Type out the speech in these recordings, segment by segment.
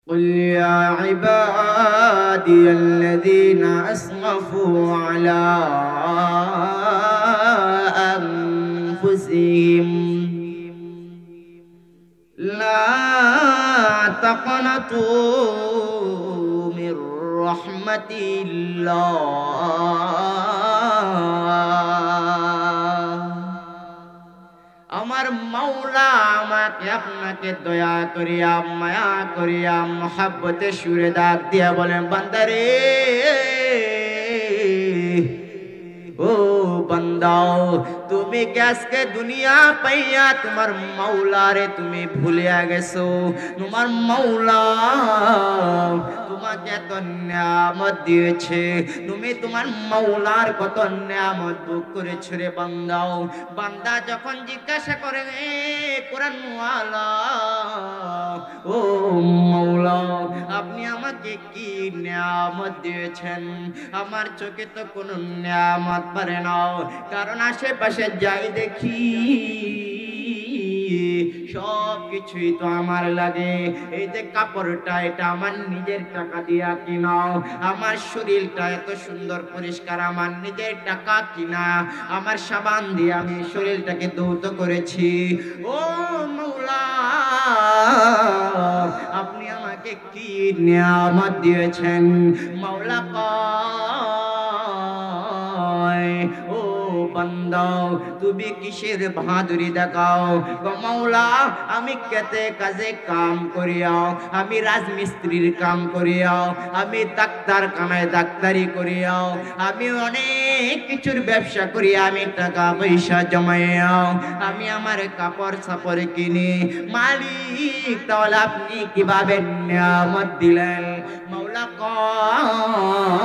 قل يا عبادي الذين أسرفوا على أنفسهم لا تقنطوا من رحمة الله আমার মাওলা আমাকে আপনাকে দয়া করিয়া মায়া করিয়া মহব্বতে সুরে ডাক দিয়া বলেন বান্দারে ও বান্দাও তুমি কি আজকে দুনিয়া পাইয়া তোমার মাওলারে তুমি ভুলিয়া গেছো তোমার মাওলা তোমাকে এত নিয়ামত দিয়েছে তুমি তোমার মাওলার কত নিয়ামত ভোগ করেছো রে বান্দাও বান্দা যখন জিজ্ঞাসা করে কোরআন ওয়ালা ও মাওলা আপনি আমাকে কি নিয়ামত দিয়েছেন আমার চোখে তো কোনো নিয়ামত পারে না কারণ আশেপাশে যাই দেখি সব কিছুই তো আমার লাগে এই যে কাপড়টা এটা আমার নিজের টাকা দিয়া কিনা আমার শরীরটা এত সুন্দর পরিষ্কার আমার নিজের টাকা কিনা আমার সাবান দিয়ে আমি শরীরটাকে ধৌত করেছি ও মাওলা আপনি আমাকে কি নিয়ামত দিয়েছেন মাওলা কয় ও বান্দা তুমি কিসের বাহাদুরি দেখাও গো মাওলা আমি খেতে কাজে কাম করিয়াও আমি রাজমিস্ত্রির কাম করিয়াও আমি ডাক্তার কামায় ডাক্তারি করিয়াও আমি অনেক কিছুর ব্যবসা করি আমি টাকা পয়সা জমাইয়াও আমি আমার কাপড় সাপড় কিনি মালিক তাহলে আপনি কিভাবে নিয়ামত দিলেন মাওলা কয়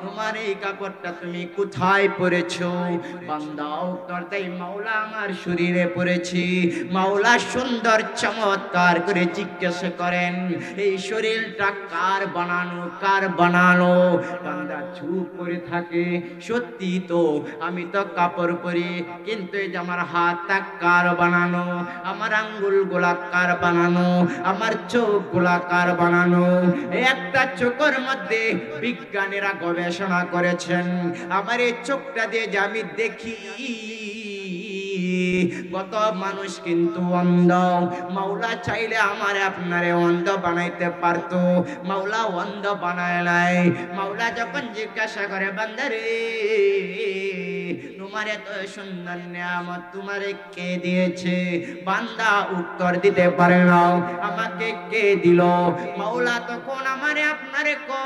তোমার এই কাপড়টা তুমি কোথায় পরেছো বান্দা উত্তর দেয় মাওলা আমার শরীরে পরেছি মাওলা সুন্দর চমৎকার করে জিজ্ঞাসা করেন এই শরীরটা কার বানানো বান্দা চুপ করে থাকে সত্যি তো আমি তো কাপড় পরি কিন্তু এই যে আমার হাতটা কার বানানো আমার আঙ্গুল গুলা কার বানানো আমার চোখ গুলা কার বানানো একটা চোখের মধ্যে বিজ্ঞানীরা গবেষণা করেছেন আমার এই চোখটা দিয়ে যে আমি দেখি কত মানুষ কিন্তু অন্ধ মাওলা চাইলে আমারে আপনারে অন্ধ বানাইতে পারতো মাওলা অন্ধ বানায় নাই মাওলা যখন জিজ্ঞাসা করে বান্দারে তোমার এত সুন্দর নিয়ামত তোমারে কে দিয়েছে বান্দা উত্তর দিতে পারে না আমাকে কে দিল মাওলা তখন আমারে আপনারে কয়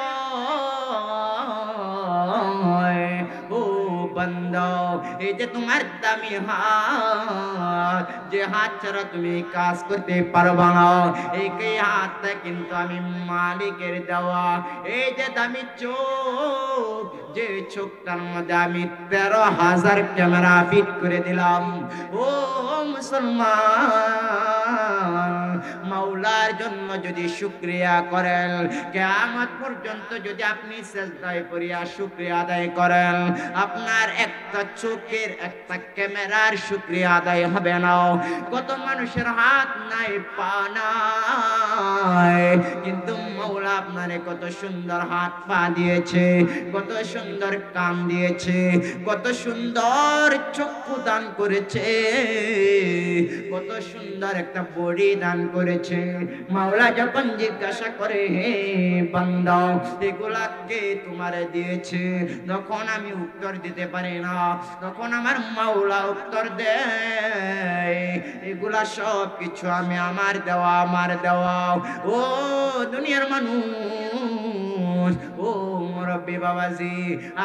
ও বান্দা এই যে তোমার দামি হাত যে হাত ছাড়া তুমি কাজ করতে পারবা না এই হাতটা কিন্তু আমি মালিকের দেওয়া এই যে দামি চোখ যে চোখটার মধ্যে আমি 13,000 ক্যামেরা ফিট করে দিলাম ও মুসলমান মাওলার জন্য যদি শুকরিয়া করেন কিয়ামত পর্যন্ত যদি আপনি সিজদায় পড়িয়া শুকরিয়া আদায় করেন আপনার একটা চোখের একটা ক্যামেরার শুকরিয়া আদায় হবে না কত মানুষের হাত নাই পা নাই কিন্তু মাওলা আপনারে কত সুন্দর হাত পা দিয়েছে কত সুন্দর কান দিয়েছে কত সুন্দর চক্ষু দান করেছে কত সুন্দর একটা বডি দান করেছে মাওলা যখন জিজ্ঞাসা করে হে বান্দা এগুলা কে তোমারে দিয়েছে তখন আমি উত্তর দিতে পারি না তখন আমার মাওলা উত্তর দেয় এগুলা সব কিছু আমি আমার দেওয়া ও দুনিয়ার মানুষ ও মুরব্বি বাবাজি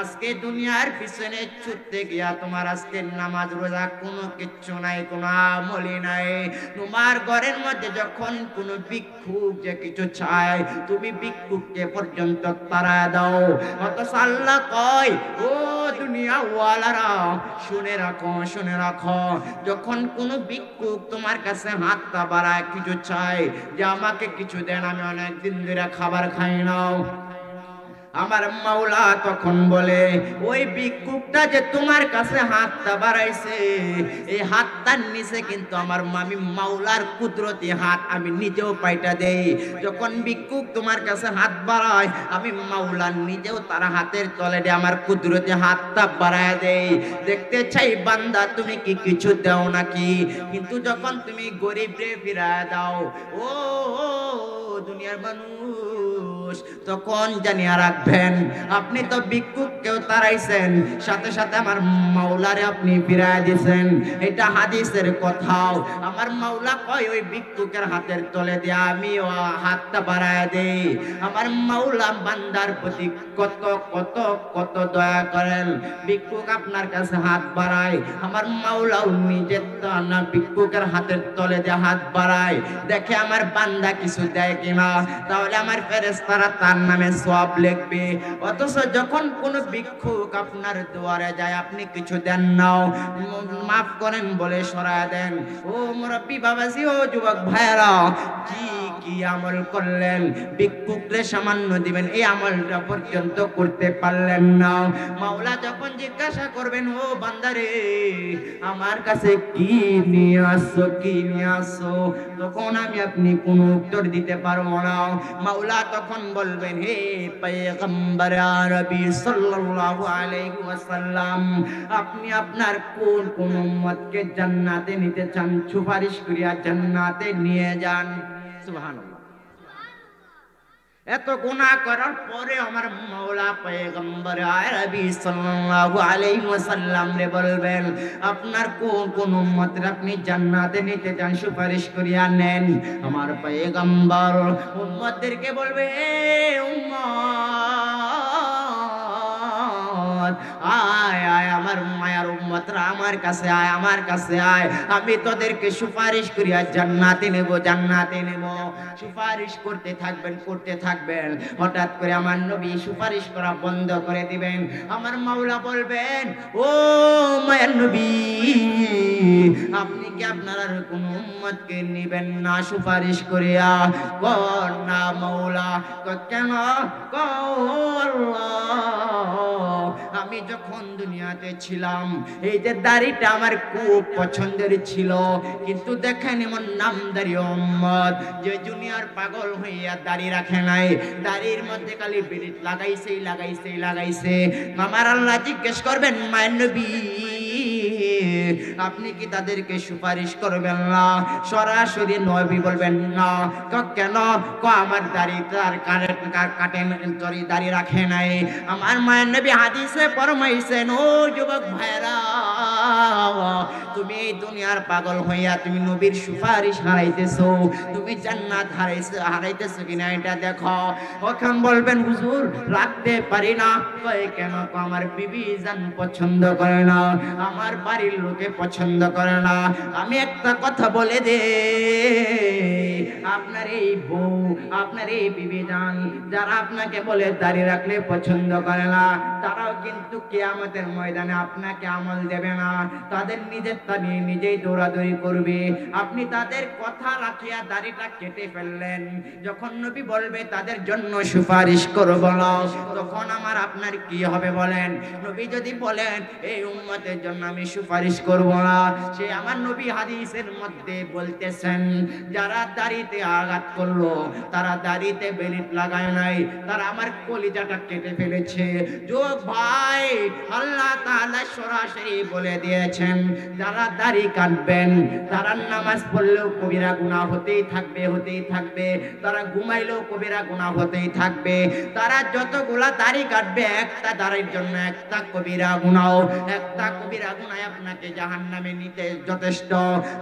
আজকে দুনিয়ার পিছনে ছুটতে গিয়া তোমার আজকে নামাজ রোজা কোনো কিচ্ছু নাই কোনো আমলই নাই তোমার ঘরের মধ্যে যখন কোনো ভিক্ষুক যে কিছু চায় তুমি ভিক্ষুককে পর্যন্ত তাড়া দাও অথচ আল্লাহ কয় ও দুনিয়া ওয়ালারা শুনে রাখো যখন কোনো ভিক্ষুক তোমার কাছে হাতটা বাড়ায় কিছু চায় যে আমাকে কিছু দেন আমি অনেক দিন ধরে খাবার খাই না আমার মাওলা তখন বলে, ওই ভিক্ষুকটা যে তোমার কাছে হাতটা বাড়াইছে, এই হাতটার নিচে কিন্তু আমার আমি মাওলার কুদরতি হাত আমি নিজেও পাইটা দেই। যখন ভিক্ষুক তোমার কাছে হাত বাড়ায়, আমি মাওলা নিজেও তার হাতের তলে দিয়ে আমার কুদরতি হাতটা বাড়ায় দেই। দেখতে চাই বান্দা তুমি কি কিছু দাও নাকি? কিন্তু যখন তুমি গরিব রে ফিরায় দাও, ও দুনিয়ার মানুষ, তখন জানিয়া রাখবেন আপনি তো ভিক্ষুককেও তাড়াইছেন, সাথে সাথে আমার মাওলারে আপনি ফিরায় দিয়েছেন। এটা হাদিসের কথাও। আমার মাওলা কয় ওই ভিক্ষুকের হাতের তলে দিয়ে আমি ও হাতটা বাড়ায় দেই। আমার মাওলা বান্দার প্রতি কত কত কত দয়া করেন। ভিক্ষুক আপনার কাছে হাত বাড়ায়, আমার মাওলাও নিজে না ভিক্ষুকের হাতের তলে দিয়ে হাত বাড়ায়, দেখে আমার বান্দা কিছু দেয় কিনা, তাহলে আমার ফেরেশতারা তার নামে সওয়াব লিখবে। অথচ যখন কোন ভিক্ষুক আপনার দুয়ারে যায়, আপনি কিছু দেন নাও, মাফ করেন বলে সরায় দেন। ও মুরব্বি বাবাজি, ও যুবক ভাইরা, কি কি আমল করলেন, ভিক্ষুকরে সামান্য দিবেন, এই আমলটা পর্যন্ত করতে পারলেন না। মাওলা যখন জিজ্ঞাসা করবেন, ও বান্দারে আমার কাছে কি নিয়ে আসছো, কি নিয়ে আসছো, তখন আমি আপনি কোনো উত্তর দিতে পারবো না। মাওলা তখন বলবেন, হে পয়গম্বর আরবি সাল্লাল্লাহু আলাইহি ওয়াসাল্লাম, আপনি আপনার কোন কোন উম্মতকে জান্নাতে নিতে চান, সুপারিশ করিয়া জান্নাতে নিয়ে যান। সুবহানাল্লাহ। এত গুনাহ করার পরে আমার মাওলা পয়গম্বর আরবি সাল্লাল্লাহু আলাইহি ওয়াসাল্লাম রে বলবেন, আপনার কোন কোন উম্মতরে আপনি জান্নাতে নিতে চান, সুপারিশ করিয়া নেন। আমার পয়গম্বর উম্মতদেরকে বলবে, এ উম্মত, আয় আয় আমার মায়ার উম্মতরা আমার কাছে আয়, আমার কাছে আয়, আমি তোদেরকে সুপারিশ করিয়া জান্নাতে নেব, জান্নাতে নেব। সুপারিশ করতে থাকবেন, করতে থাকবেন, হঠাৎ করে আমার নবী সুপারিশ করা বন্ধ করে দিবেন। আমার মাওলা বলবেন, ও মায়ার নবী, আপনি কি আপনার আর কোন উম্মতকে নিবেন না সুপারিশ করিয়া? কর না মাওলা। কেন? আমি যখন দুনিয়াতে ছিলাম, এই যে দাড়িটা আমার খুব পছন্দের ছিল, কিন্তু দেখেন এমন নামদারি উম্মত যে দুনিয়ার পাগল হইয়া দাড়ি রাখে নাই, দাড়ির মধ্যে খালি বিড়িত লাগাইছে লাগাইছে লাগাইছে। আমার আল্লাহ জিজ্ঞেস করবেন, মায়ের নবী আপনি কি তাদেরকে সুপারিশ করবেন না? সরাসরি নবী বলবেন না। কেন? আমার দাড়ি তার কাটেন দাড়ি রাখে নাই। আমার মায়ের নবী হাদিসে ফরমাইছেন, ও যুবক ভাইরা, তুমি এই দুনিয়ার পাগল হইয়া তুমি নবীর সুপারিশ হারাইতেছো, তুমি জান্নাত হারাইতেছো কিনা এটা দেখো। ওখান বলবেন, হুজুর রাখতে পারি না। কয় কেন? আমার বিবি জান পছন্দ করে না, আমার বাড়ির লোকে পছন্দ করে না। আমি একটা কথা বলে দে, আপনার এই বউ, আপনার এই বিবি জান যারা আপনাকে বলে দাড়ি রাখলে পছন্দ করে না, তারাও কিন্তু কিয়ামতের ময়দানে আপনাকে আমল দেবে না, তাদের নিজেরটা নিয়ে নিজেই দৌড়াদৌড়ি করবে। আপনি তাদের কথা রাখিয়া দাড়িটা কেটে ফেললেন, যখন নবী বলবে তাদের জন্য সুপারিশ করব না, তখন আমার আপনার কি হবে বলেন? নবী যদি বলেন এই উম্মতের জন্য আমি সুপারিশ করব না, সে আমার নবী হাদিসের মধ্যে বলতেছেন, যারা দাড়িতে আঘাত করলো, তারা দাড়িতে বেলিট লাগায় নাই, তারা আমার কলিজাটা কেটে ফেলেছে। যুবক ভাই, আল্লাহ তাআলা সরাসরি বলে দিয়েছেন, যারা দাড়ি কাটবেন তারা নামাজ পড়লেও কবিরা গুনাহ হতেই থাকবে, হতেই থাকবে। তারা ঘুমাইলেও কবিরা গুনাহ হতেই থাকবে। তারা যতগুলা দাড়ি কাটবে, একটা দাড়ির জন্য একটা কবিরা গুনাহ, একটা কবিরা গুনাহ আপনাকে জাহান্নামে নিতে যথেষ্ট।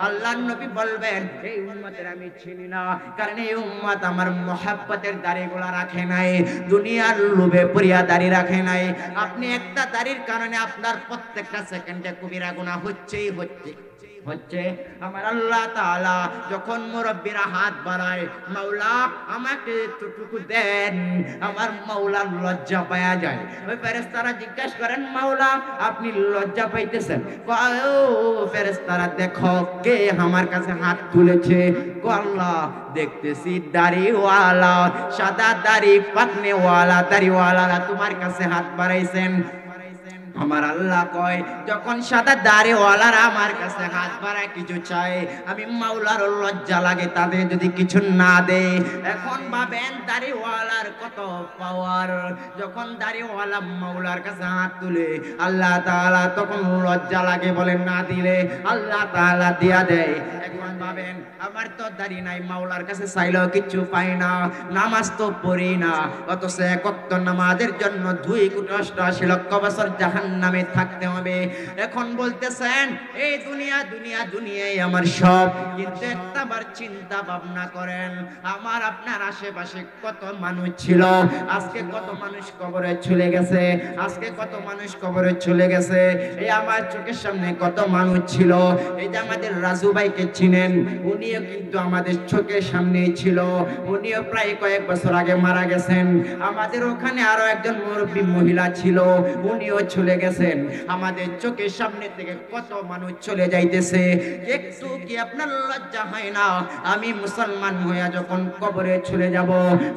আল্লাহর নবী বলবেন, এই উম্মতের আমি চিনি না, কারণ এই উম্মত আমার মহব্বতের দাড়িগুলা রাখে নাই, দুনিয়ার লোভে পড়িয়া দাড়ি রাখে নাই। আপনি একটা দাড়ির কারণে আপনার প্রত্যেকটা সেকেন্ডে কবিরা গুনাহ হচ্ছেই হচ্ছে, হচ্ছে আমার আল্লাহ তাআলা যখন মুরব্বিরা হাত বাড়ায়, মাওলা আমাকে এতটুকু দেন, আমার মাওলার লজ্জা পাওয়া যায়। ওই ফেরেশতারা জিজ্ঞাসা করেন, মাওলা আপনি লজ্জা পাইতেছেন? কয় ও ফেরেশতারা দেখো কে আমার কাছে হাত তুলেছে। কয় আল্লাহ দেখতেছি দাড়িওয়ালা, সাদা দাড়ি পাকনেওয়ালা দাড়িওয়ালারা তোমার কাছে হাত বাড়াইছেন। আমার আল্লাহ কয় যখন সাদা দাড়িওয়ালারা আমার কাছে হাত বাড়ায় কিছু চায়, আমি মাওলার লজ্জা লাগে তাদের যদি কিছু না দে। এখন ভাবেন দাড়িওয়ালার কত পাওয়ার, যখন দাড়িওয়ালা মাওলার কাছে হাত তুলে আল্লাহ তাআলা তখন লজ্জা লাগে, বলেন না দিলে আল্লাহ তাআলা দিয়া দেয়। এখন ভাবেন আমার তো দাড়ি নাই, মাওলার কাছে চাইলেও কিছু পাই না, নামাজ তো পড়ি না, অথচ এক ওয়াক্ত নামাজের জন্য 2,88,00,000 বছর জাহান্নামে থাকতে হবে। এখন বলতেছেন এই দুনিয়া দুনিয়া দুনিয়াই আমার সব, কিন্তু একটাবার চিন্তা ভাবনা করেন আমার আপনার আশেপাশে কত মানুষ ছিল, আজকে কত মানুষ কবরে চলে গেছে, আজকে কত মানুষ কবরে চলে গেছে। এই আমার চোখের সামনে কত মানুষ ছিল। এই যে আমাদের রাজু ভাইকে চিনেন, উনিও কিন্তু আমাদের চোখের সামনেই ছিল, উনিও প্রায় কয়েক বছর আগে মারা গেছেন। আমাদের ওখানে আরো একজন মুরব্বী মহিলা ছিল, উনিও চলে গেছেন। আমাদের চোখের সামনে থেকে কত মানুষ চলে যাইতেছে, একটু কি আপনার লজ্জা হয় না? আমি মুসলমান হইয়া যখন কবরে চলে যাব,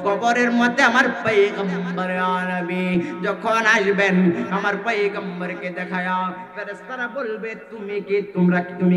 কবরের মধ্যে আমার পয়গম্বর আরবি যখন আসবেন, আমার পয়গম্বরকে দেখায়া ফেরেশতারা বলবে তুমি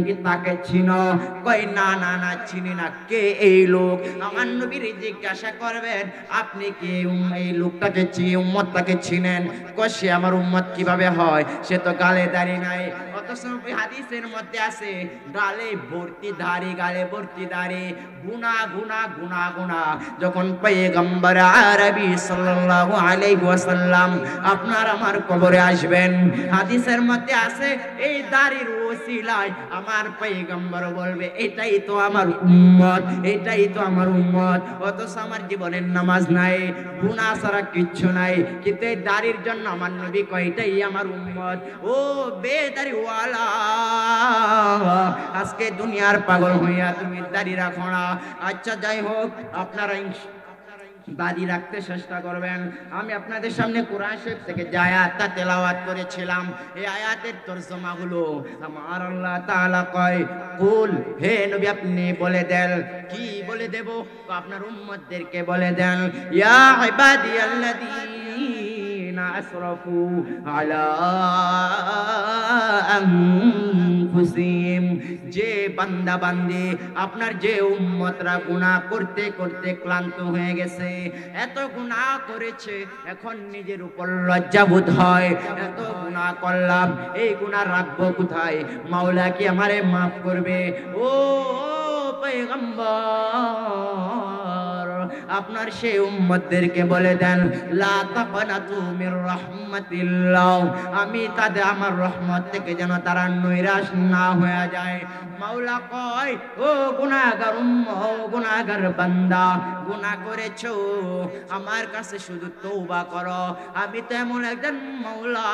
কি তাকে চিনো? কই না না না চিনি না। কে এই লোক? আমার নবীর জিজ্ঞাসা করবেন আপনি কি এই লোকটাকে উম্মতটাকে চিনেন? কই সে আমার উম্মত কিভাবে হয়, সে তো গালে দাড়ি নাই। অথচ হাদিসের মধ্যে আছে গালে ভর্তি দাড়ি, গালে ভর্তি দাড়ি, গুনাহ গুনাহ গুনাহ গুনাহ। যখন পয়গম্বর আরবি সাল্লাল্লাহু আলাইহি ওয়াসাল্লাম আপনার আমার কবরে আসবেন, হাদিসের মধ্যে আছে এই দাড়ির ওসিলায় আমার পয়গম্বর বলবে এটাই তো আমার উম্মত, এটাই তো আমার উম্মত। অথচ আমার জীবনের নামাজ নাই, গুনাহ ছাড়া কিচ্ছু নাই, কিন্তু এই দাড়ির জন্য আমার নবী কয় এটাই আমার উম্মত। ও বেদাড়িওয়ালা, আজকে দুনিয়ার পাগল হইয়া তুমি দাড়ি রাখো না। আচ্ছা যাই হোক, আপনারা দাড়ি রাখতে চেষ্টা করবেন। আমি আপনাদের সামনে কোরআন শরীফ থেকে যে আয়াতটা তেলাওয়াত করেছিলাম, এই আয়াতের তরজমা হলো আমার আল্লাহ তাআলা কয় কুল, হে নবী আপনি বলে দেন। কি বলে দেব? আপনার উম্মতদেরকে বলে দেন, ইয়া ইবাদিয়াল্লাযীনা আসরাফু আলা আনফুসিহিম, যে বান্দা বান্দি আপনার যে উম্মতরা গুনাহ করতে করতে ক্লান্ত হয়ে গেছে, এত গুনাহ করেছে, এখন নিজের উপর লজ্জাবোধ হয়, এত গুনাহ করলাম, এই গুনাহ রাখবো কোথায়? মাওলা কি আমারে মাফ করবে? ও পয়গম্বর আপনার সেই উম্মতদেরকে বলে দেন লা তাকনাতু মির রাহমাতিল্লাহ, আমি তাদের আমার রহমত থেকে যেন তারা নৈরাশ না হয়ে যায়। মাওলা কয় ও গুনাহগার উম্মত, ও গুনাহগার বান্দা, গুনাহ করেছো, আমার কাছে শুধু তওবা করো। আমি তো এমন একজন মাওলা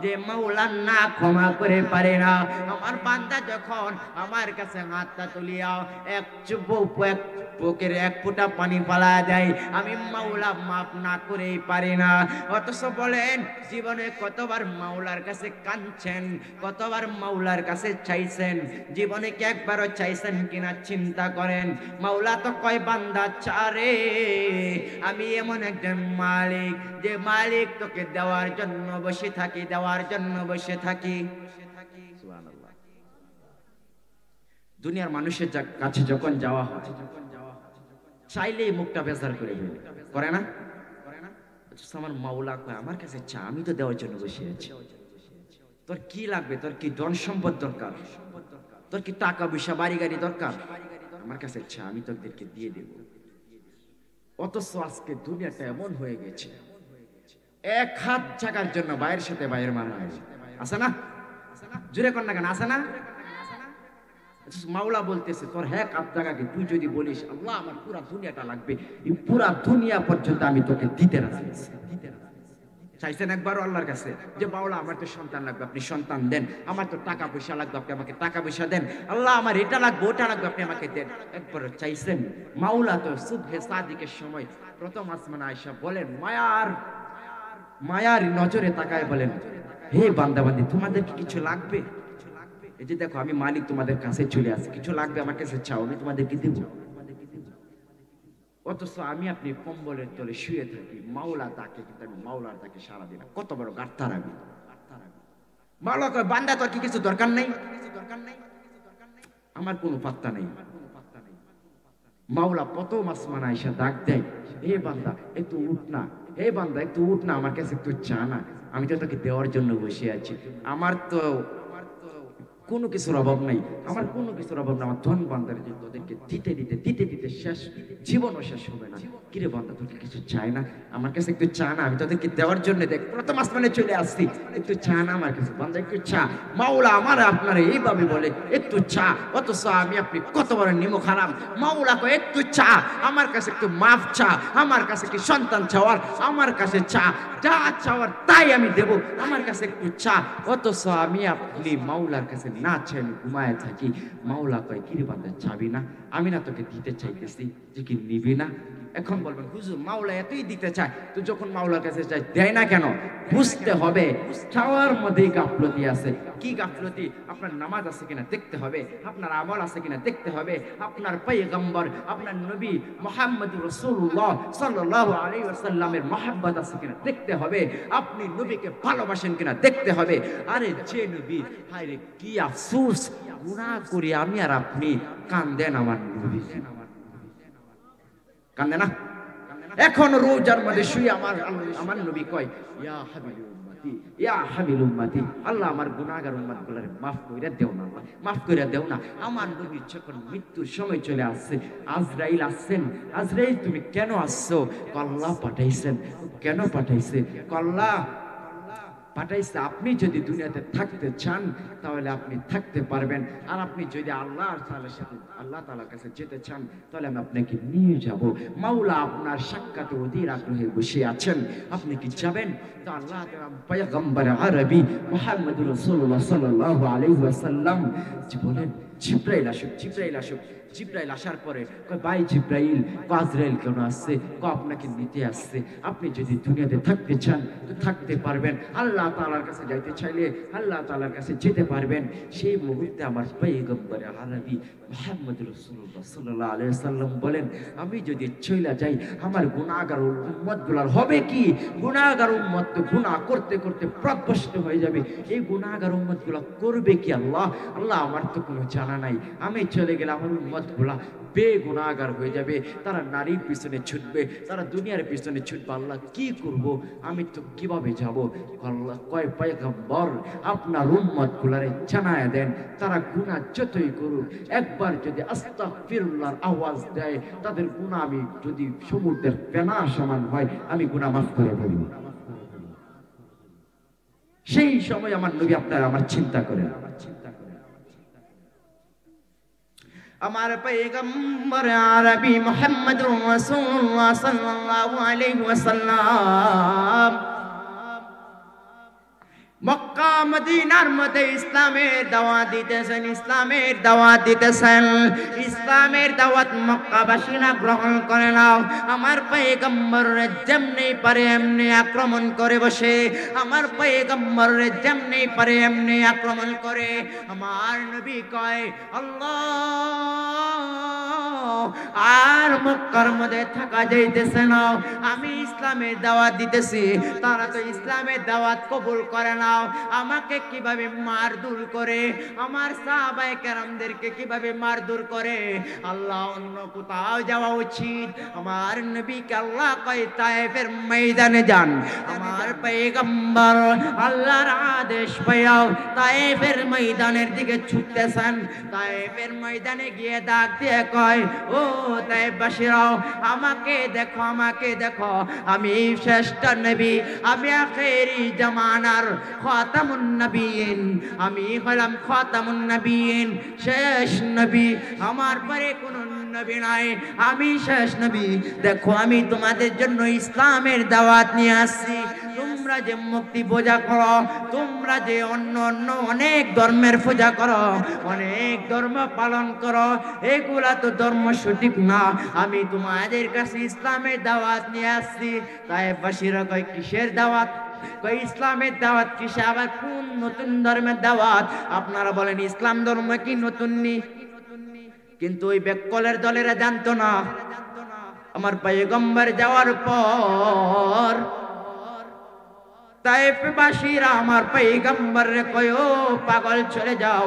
যে মাওলা না ক্ষমা করে পারে না। আমার বান্দা যখন আমার কাছে হাতটা তুলিয়া এক বুকের এক ফোঁটা পানি ফালা দেয়, আমি মাওলা মাফ না করেই পারি না। অথচ বলেন জীবনে কতবার মাওলার কাছে কাঁদছেন, কতবার মাওলার কাছে চাইছেন? জীবনে কি একবারও চাইছেন কিনা চিন্তা করেন। মাওলা তো কয় বান্দা চারে, আমি এমন একজন মালিক যে মালিক তোকে দেওয়ার জন্য বসে থাকি, দেওয়ার জন্য বসে থাকি। সুবহানাল্লাহ। দুনিয়ার মানুষের কাছে যখন যাওয়া হয়, চাইলেই মুখটা বেজার করে ফেলে, করে না? আমার মাওলা কয় আমার কাছে চা, আমি তো দেওয়ার জন্য বসে আছি। তোর কি লাগবে? তোর কি ধন সম্পদ দরকার? তোর কি টাকা পয়সা বাড়ি গাড়ি দরকার? আমার কাছে চা, আমি তোদেরকে দিয়ে দেব। অথচ আজকে দুনিয়াটা এমন হয়ে গেছে, এক হাত জায়গার জন্য ভাইয়ের সাথে ভাইয়ের মানা আছে না? জুড়ে কর না কেন, আছে না? মাওলা বলতেছে তোর হ্যাঁ কাপ জায়গাকে তুই যদি বলিস আল্লাহ আমার পুরা দুনিয়াটা লাগবে, এই পুরা দুনিয়া পর্যন্ত আমি তোকে দিতে রাজি আছি। চাইছেন একবারও আল্লাহর কাছে যে মাওলা আমার তো সন্তান লাগবে, আপনি সন্তান দেন, আমার তো টাকা পয়সা লাগবে, আপনি আমাকে টাকা পয়সা দেন, আল্লাহ আমার এটা লাগবে ওটা লাগবে আপনি আমাকে দেন, একবারও চাইছেন? মাওলা তো সুবহে সাদিকের সময় প্রথম আসমানে আয়েশা বলেন, মায়ার নজরে তাকায় বলেন, হে বান্দাবান্দি তোমাদের কি কিছু লাগবে? এই যে দেখো আমি মালিক তোমাদের কাছে চলে আসি, কিছু লাগবে আমার কাছে চাও, আমি তোমাদেরকে দেব। অথচ আমি আপনি কম্বলের তলে শুয়ে থাকি, মাওলা ডাকে কিন্তু আমি মাওলার ডাকে সারা দিই না। কত বড় গাত্তার আমি! মাওলা কয় বান্দা তোর কি কিছু দরকার নেই? আমার কোনো পাত্তা নেই। মাওলা প্রথম আসমান আয়েশা ডাক দেয়, হে বান্দা একটু উঠ না, হে বান্দা একটু উঠ না, আমার কাছে একটু চা না, আমি তো তোকে দেওয়ার জন্য বসে আছি। আমার তো কোনো কিছুর অভাব নাই, আমার কোনো কিছুর অভাব না, আমার ধন বান্দার যে তোদেরকে দিতে দিতে দিতে দিতে শেষ, জীবনও শেষ হবে না। কিরে বান্দা তোকে কিছু চাই না, আমার কাছে একটু চা না, আমি তোদেরকে দেওয়ার জন্য দেখ প্রথম আসমানে চলে আসছি, একটু চা না আমার কাছে, বান্দা একটু চা। মাওলা আমার আপনারা এইভাবে বলে একটু চা, অথচ আমি আপনি কত বড় নিমক হারাম। মাওলা কয় একটু চা, আমার কাছে একটু মাফ চা, আমার কাছে কি সন্তান চাওয়ার, আমার কাছে চা, যা চাওয়ার তাই আমি দেব, আমার কাছে একটু চা। অথচ আমি আপনি মাওলার কাছে না চাই আমি ঘুমায় থাকি। মাওলা কয় কিরে বান্দা চাবি না, আমি না তোকে দিতে চাইতেছি, যে কি নিবি না? এখন বলবেন হুজুর মাওলা এতই দিতে চায়, তো যখন মাওলার কাছে চাই দেয় না কেন? বুঝতে হবে চাওয়ার মধ্যেই গাফলতি আছে। কি গাফলতি? আপনার নামাজ আছে কিনা দেখতে হবে, আপনার আমল আছে কিনা দেখতে হবে, আপনার পয়গম্বর আপনার নবী মুহাম্মদুর রাসূলুল্লাহ সাল্লাল্লাহু আলাইহি ওয়াসাল্লামের মহব্বত আছে কিনা দেখতে হবে, আপনি নবীকে ভালোবাসেন কিনা দেখতে হবে। আরে যে নবী, হায় রে কি আফসোস, গুনাহ করি আমি আর আপনি, কান্দেন আমার নবী, কান্দে না? এখন রোজার মধ্যে শুয়ে আমার নবী কয়, ইয়া হাবিল উম্মতি, ইয়া হাবিল উম্মতি, আল্লাহ আমার গুনাহগার উম্মতগুলোরে মাফ কইরা দেও না, আল্লাহ মাফ কইরা দেও না। আমার নবী যখন মৃত্যুর সময় চলে আসছে, আজরাইল আসছেন, আজরাইল তুমি কেন আসছো? আল্লাহ পাঠাইছেন। কেন পাঠাইছে? আল্লাহ পাঠাইছে আপনি যদি দুনিয়াতে থাকতে চান তাহলে আপনি থাকতে পারবেন, আর আপনি যদি আল্লাহ তাআলার সাথে আল্লাহ তাআলার কাছে যেতে চান তাহলে আমি আপনাকে নিয়ে যাব। মাওলা আপনার সাক্ষাতে অধীর আগ্রহে বসে আছেন, আপনি কি যাবেন? তো আল্লাহ পয়গম্বর আরবি মুহাম্মদুর রাসূলুল্লাহ সাল্লাল্লাহু আলাইহি ওয়াসাল্লাম বলেন, জিবরাইল আসুক, জিবরাইল আসুক। জিবরাইল আসার পরে কয়, ভাই জিবরাইল, আজরাইল কেন আসছে? আপনাকে নিতে আসছে। আপনি যদি দুনিয়াতে থাকতে চান তো থাকতে পারবেন, আল্লাহ তাআলার কাছে যাইতে চাইলে আল্লাহ তাআলার কাছে যেতে পারবেন। সেই মুহূর্তে আমার পয়গম্বর আরবি মুহাম্মদুর রাসূলুল্লাহ সাল্লাল্লাহু আলাইহি ওয়াসাল্লাম বলেন, আমি যদি চলে যাই আমার গুনাহগার উম্মতগুলোর হবে কি? গুনাহগার উম্মত তো গুনাহ করতে করতে পথভ্রষ্ট হয়ে যাবে, এই গুনাহগার উম্মতগুলো করবে কি? আল্লাহ আমার তো কোনো জানা নাই, আমি চলে গেলে আমার উম্মতগুলা বেগুনাহগার হয়ে যাবে, তারা নারীর পিছনে ছুটবে, তারা দুনিয়ার পিছনে ছুটবে, আল্লাহ কি করব? আমি তো কিভাবে যাব? আল্লাহ কয়, পয়গম্বর আপনার উম্মতগুলারে জানায় দেন, তারা গুনাহ যতই করুক একবার যদি আস্তাগফিরুল্লাহর আওয়াজ দেয়, তাদের গুনাহ আমি যদি সমুদ্রের ফেনা সমান হয় আমি গুনাহ মাফ করে দেব। সেই সময় আমার নবী আপনারা আমার চিন্তা করেন, আমার পয়গম্বর আরবি মুহাম্মদুর রাসূলুল্লাহ সাল্লাল্লাহু আলাইহি ওয়াসাল্লাম মক্কা মদিনার মধ্যে ইসলামের দাওয়াত দিতেছেন, ইসলামের দাওয়াত দিতেছেন। ইসলামের দাওয়াত মক্কাবাসীরা গ্রহণ করে নাও। আমার পয়গম্বর যেমনি পারে এমনি আক্রমণ করে বসে, আমার পয়গম্বর যেমনি পারে এমনি আক্রমণ করে। আমার নবী কয়, আল্লাহ আর মক্কার মধ্যে থাকা যাইতেছে না, আমি ইসলামের দাওয়াত দিতেছি, তারা তো ইসলামের দাওয়াত কবুল করে না। আমাকে কিভাবে মারধর করে, আমার সাহাবায়ে কেরামদেরকে কিভাবে মারধর করে। আল্লাহ অন্য কোথাও যাওয়া উচিত। আমার নবীকে আল্লাহ কয় তায়েফের ময়দানে যান। আমার পয়গম্বর আল্লাহর আদেশ পাইয়াও তায়েফের ময়দানের দিকে ছুটতেছেন। তায়েফের ময়দানে গিয়ে ডাক দিয়ে কয়, ও তায়েফবাসীরাও আমাকে দেখো, আমাকে দেখো, আমি শ্রেষ্ঠ নবী, আমি আখেরি জামানার খাতামুন নবীন, আমি হলাম খাতামুন নবীন, শেষ নবী, আমার পরে কোনো নবী নাই, আমি শেষ নবী। দেখো আমি তোমাদের জন্য ইসলামের দাওয়াত নিয়ে আসছি, তোমরা তোমরা যে মূর্তি পূজা করো, তোমরা যে অন্য অন্য অনেক ধর্মের পূজা করো, অনেক ধর্ম পালন করো, এগুলা তো ধর্ম সঠিক না। আমি তোমাদের কাছে ইসলামের দাওয়াত নিয়ে আসছি। তায়েফবাসীরা কয় কিসের দাওয়াত? কয় ইসলামের দাওয়াত কিসে, আবার কোন নতুন ধর্মের দাওয়াত? আপনারা বলেন ইসলাম ধর্ম কি নতুন নি? কিন্তু ওই বেকলের দলেরা জানতো না আমার পয়গম্বর যাওয়ার পর তায়েফবাসীরা আমার পয়গম্বরে কয় ও পাগল চলে যাও,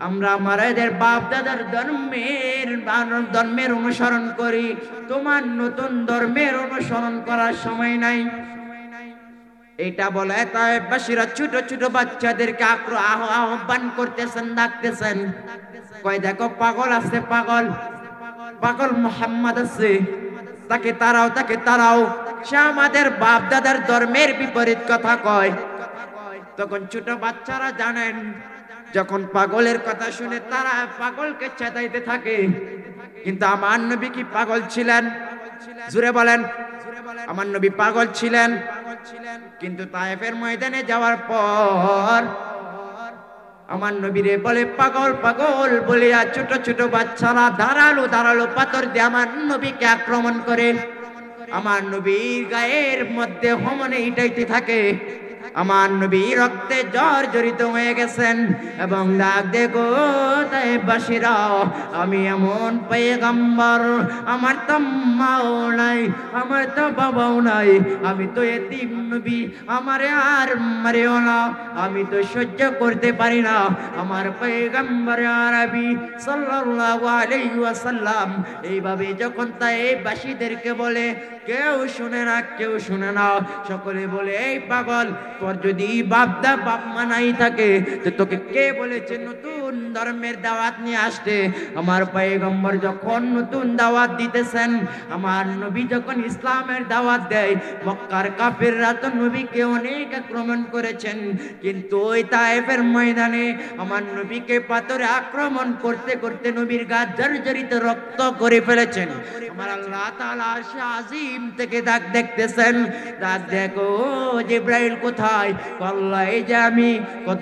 আমরা আমাদের বাপ দাদার ধর্মের অনুসরণ করি, তোমার নতুন ধর্মের অনুসরণ করার সময় নাই। এটা বলে তায়েফবাসীরা ছোট ছোট বাচ্চাদেরকে আহ্বান করতেছেন, ডাকতেছেন, কয় দেখো পাগল আছে, পাগল পাগল মুহাম্মদ আছে, তাকে তারাও, তাকে তারাও, সে আমাদের বাপ দাদার ধর্মের বিপরীত কথা কয়। তখন ছোট বাচ্চারা জানেন, যখন পাগলের কথা শুনে তারা পাগলকে চেতাইতে থাকে। কিন্তু আমার নবী কি পাগল ছিলেন? জুড়ে বলেন, আমার নবী পাগল ছিলেন? কিন্তু তায়েফের ময়দানে যাওয়ার পর আমার নবীরে বলে পাগল পাগল বলিয়া ছোট ছোট বাচ্চারা ধারালো ধারালো পাথর দিয়ে আমার নবীকে আক্রমণ করে। আমার নবীর গায়ের মধ্যে হমনে ইটাইতে থাকে। আমার নবী রক্তে জর্জরিত হয়ে গেছেন এবং ডাক দেখো তায়েফবাসীরা, আমি এমন পয়গম্বর, আমার তো মাও নাই, আমার তো বাবাও নাই, আমি তো এতিম নবী, আমারে আর মারিও না, আমি তো সহ্য করতে পারি না। আমার পয়গম্বর আরবি সাল্লাল্লাহু আলাইহি ওয়াসাল্লাম এইভাবে যখন তায়েফবাসীদেরকে বলে, কেউ শুনে না, কেউ শুনে না, সকলে বলে এই পাগল, তোর যদি বাপ মা নাই থাকে তো তোকে কে বলেছে নতুন ধর্মের দাওয়াত নিয়ে আসতে? আমার পয়গম্বর যখন নতুন দাওয়াত দিতেছেন, আমার নবী যখন ইসলামের দাওয়াত দেয়, মক্কার কাফিররা তো নবীকে অনেক আক্রমণ করেছেন, কিন্তু ওই তায়েফের ময়দানে আমার নবীকে পাথরে আক্রমণ করতে করতে নবীর গা জর্জরিত রক্ত করে ফেলেছেন। আমার আল্লাহ তাআলা আরশে আজিম থেকে ডাক দেখতেছেন, ডাক দেখো জিবরাইল কোথায়? আল্লাহ এই যে আমি,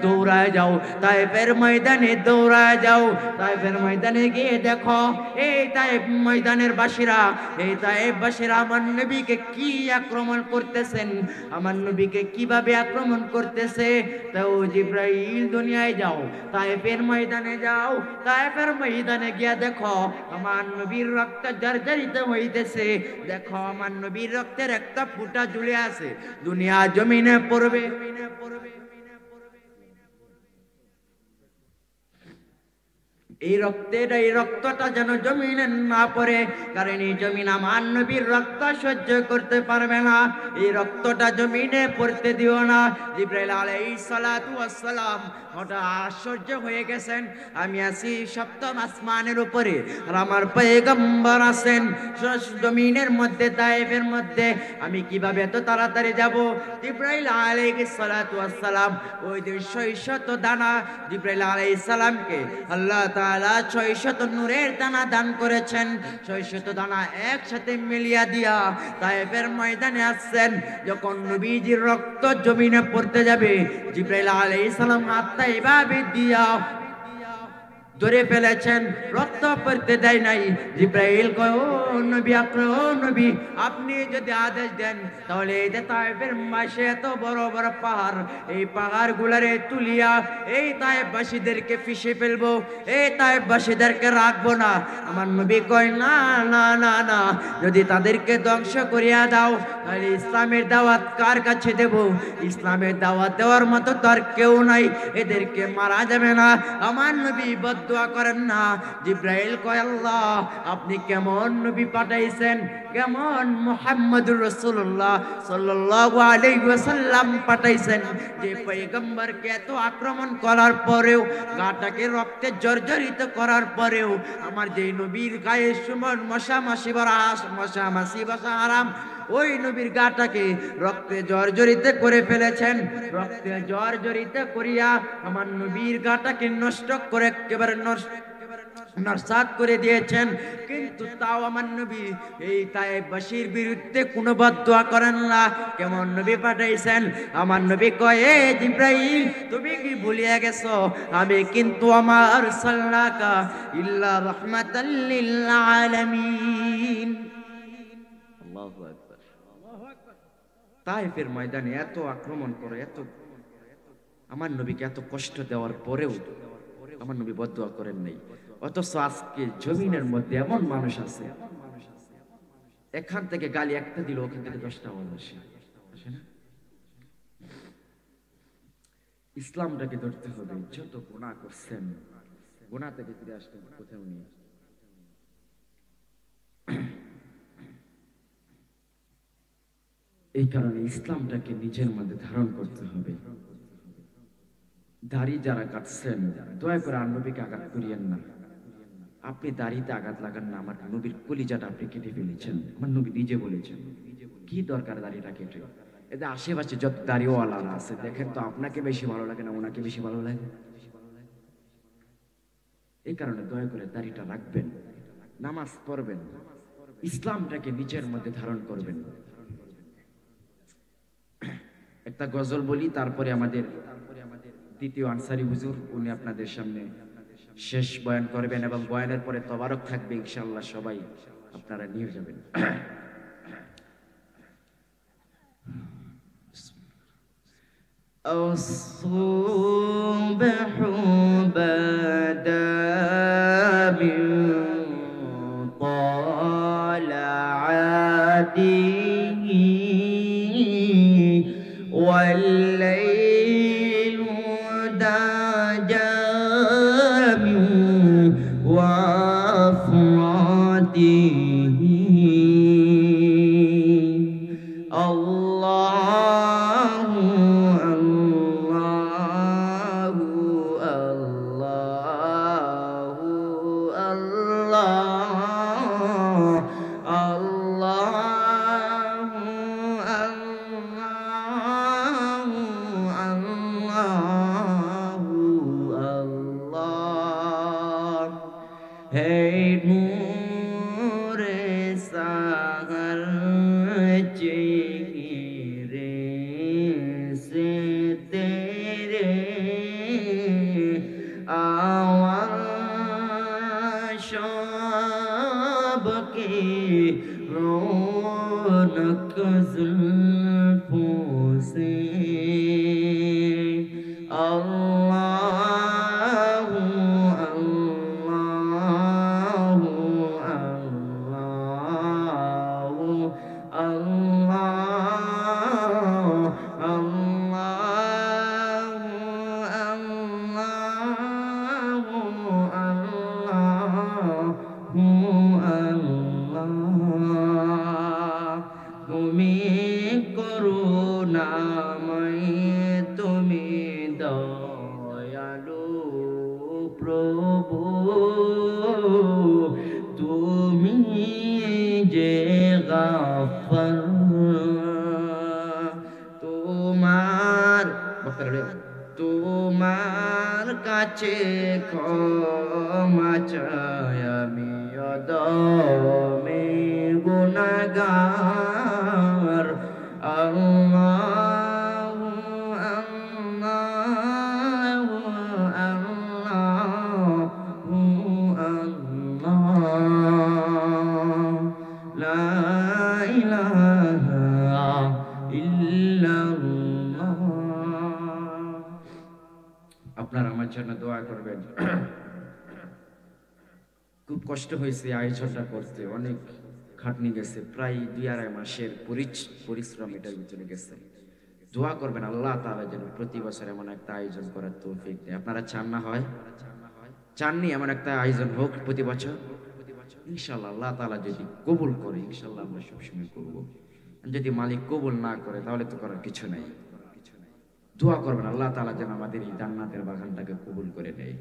দৌড়ায় যাও তায়েফের ময়দানে, দৌড়ায় যাও তায়েফের ময়দানে গিয়ে দেখো এই তায়েফ ময়দানের বাসীরা, এই তায়েফবাসীরা আমার নবীকে কি আক্রমণ করতেছেন, আমার নবীকে কিভাবে আক্রমণ করতেছে। তাও জিবরাইল দুনিয়ায় যাও, তায়েফের ময়দানে যাও, তায়েফের ময়দানে গিয়া দেখো আমার নবীর রক্ত জর্জরিত হইতেছে, দেখো আমার নবীর রক্তের একটা ফুটা ঝুলে আছে, দুনিয়া জমিনে পড়বে। এই রক্তটা যেন জমিনে না পড়ে, কারণ এই জমিন আমার নবীর রক্ত সহ্য করতে পারবে না, এই রক্তটা জমিনে পড়তে দিও না। জিবরাইল আলাইহিস সালাতু ওয়াস সালাম হঠাৎ আশ্চর্য হয়ে গেছেন, আমি আছি সপ্তম আসমানের উপরে আর আমার পয়গম্বর আছেন জমিনের মধ্যে, তায়েফের মধ্যে, আমি কিভাবে এত তাড়াতাড়ি যাব? জিবরাইল আলাইহিস সালাতু ওয়াস সালাম ওই দিন 600 দানা জিবরাইল আলাইহিস সালামকে আল্লাহ তাআলা 600 নূরের দানা দান করেছেন। 600 দানা একসাথে মিলিয়ে দিয়া তায়েফের ময়দানে আসছেন। যখন নবীজির রক্ত জমিনে পড়তে যাবে, জিবরাইল আলাইহিস সালাম হাতটা এভাবে দিয়া ধরে ফেলেছেন, রক্ত পড়তে দেয় নাই। জিবরাইল কয় ও নবী আকরাম, ও নবী আপনি যদি আদেশ দেন তাহলে এই যে তায়েফের মাসে এত বড় বড় পাহাড়, এই পাহাড় গুলারে তুলিয়া এই তায়েফবাসীদেরকে পিষে ফেলবো, এই তায়েফবাসীদেরকে রাখবো না। আমার নবী কয় না না না না, যদি তাদেরকে ধ্বংস করিয়া দাও তাহলে ইসলামের দাওয়াত কার কাছে দেব? ইসলামের দাওয়াত দেওয়ার মতো তো আর কেউ নাই, এদেরকে মারা যাবে না। আমার নবী দোয়া করেন না। জিবরাইল কয় আল্লাহ আপনি কেমন নবী পাঠাইছেন, কেমন মুহাম্মদুর রাসূলুল্লাহ সাল্লাল্লাহু আলাইহি ওয়াসাল্লাম পাঠাইছেন, যে পয়গম্বরকে এত আক্রমণ করার পরেও, গাটাকে রক্তে জর্জরিত করার পরেও, আমার যে নবীর গায়ে সুমন মশা মাছি বসা হারাম, ওই নবীর গাটাকে রক্তে জর্জরিত করে ফেলেছেন। রক্তে জর্জরিত করিয়া আমার নবীর গাটাকে নষ্ট করে একেবারে নরসাত করে দিয়েছেন, কিন্তু তাও আমার নবী এই তায়েফবাসীর বিরুদ্ধে কোনো বদদুয়া করেন না। কেমন নবী পাঠাইছেন? আমার নবী কয়, এ জিবরাইল, তুমি কি ভুলিয়া গেছো? আমি কিন্তু আমার সাল্লাকা ইল্লা রাহমাতাল লিল আলামিন। আল্লাহু আকবার। তায়েফের ময়দানে এত আক্রমণ করে, এত আমার নবীকে এত কষ্ট দেওয়ার পরেও আমার নবী বদদুয়া করেন নাই। অথচ আজকে জমিনের মধ্যে এমন মানুষ আছে, এখান থেকে গালি একটা দিল, ওখান থেকে 10টা আওয়াজ আসে না? ইসলামটাকে ধরতে হবে। যত গুনাহ করছেন, গুনাহ থেকে ফিরে আসতেন কোথাও নেই। এই কারণে ইসলামটাকে নিজের মধ্যে ধারণ করতে হবে। দাড়ি যারা কাটছেন, দয়া করে আর নবীকে আঘাত করিয়েন না। আপনি দাড়িতে আঘাত লাগান না, আমার নবীর কলিজাটা আপনি কেটে ফেলেছেন। আমার নবী নিজে বলেছেন, কি দরকার দাড়িটা কেটে? এতে আশেপাশে যত দাড়িওয়ালারা আছে, দেখেন তো আপনাকে বেশি ভালো লাগে না ওনাকে বেশি ভালো লাগে? এই কারণে দয়া করে দাড়িটা রাখবেন, নামাজ পড়বেন, ইসলামটাকে নিজের মধ্যে ধারণ করবেন। একটা গজল বলি, তারপরে আমাদের দ্বিতীয় আনসারী হুজুর উনি আপনাদের সামনে শেষ বয়ান করবেন, এবং বয়ানের পরে তবারক থাকবে ইনশাআল্লাহ, সবাই আপনারা নিয়ে যাবেন। الصبح بدا من طلعته والليل دجى من وفراته Hey nure sagar chehre se tere आवाज़ शब की रौनक ज़ुल्फ़ों से अल्लाहु अल्लाहु अल्लाहु তুমি করুণাময়, তুমি দয়ালু প্রভু, তুমি যে গাফার, তোমার তোমার কাছে ক্ষমা চাই আমি অদমে গুনাহগার। আল্লাহু আল্লাহু আল্লাহু আল্লাহ, লা ইলাহা ইল্লাল্লাহ। আপনারা আমার জন্য দোয়া করবেন। খুব কষ্ট হয়েছে আয়োজনটা করতে, অনেক খাটনি গেছে, প্রায় 2-2.5 মাসের পরিশ্রম এটার ভিতরে গেছে। দোয়া করবেন আল্লাহ তাআলা যেন প্রতি বছর এমন একটা আয়োজন করার তৌফিক দেয়। আপনারা চান না হয়? চাননি এমন একটা আয়োজন হোক প্রতি বছর? ইনশাআল্লাহ আল্লাহ তাআলা যদি কবুল করে, ইনশাআল্লাহ আমরা সবসময় করব। যদি মালিক কবুল না করে তাহলে তো করার কিছু নাই। দোয়া করবেন আল্লাহ তাআলা যেন আমাদের এই জান্নাতের বাগানটাকে কবুল করে নেয়।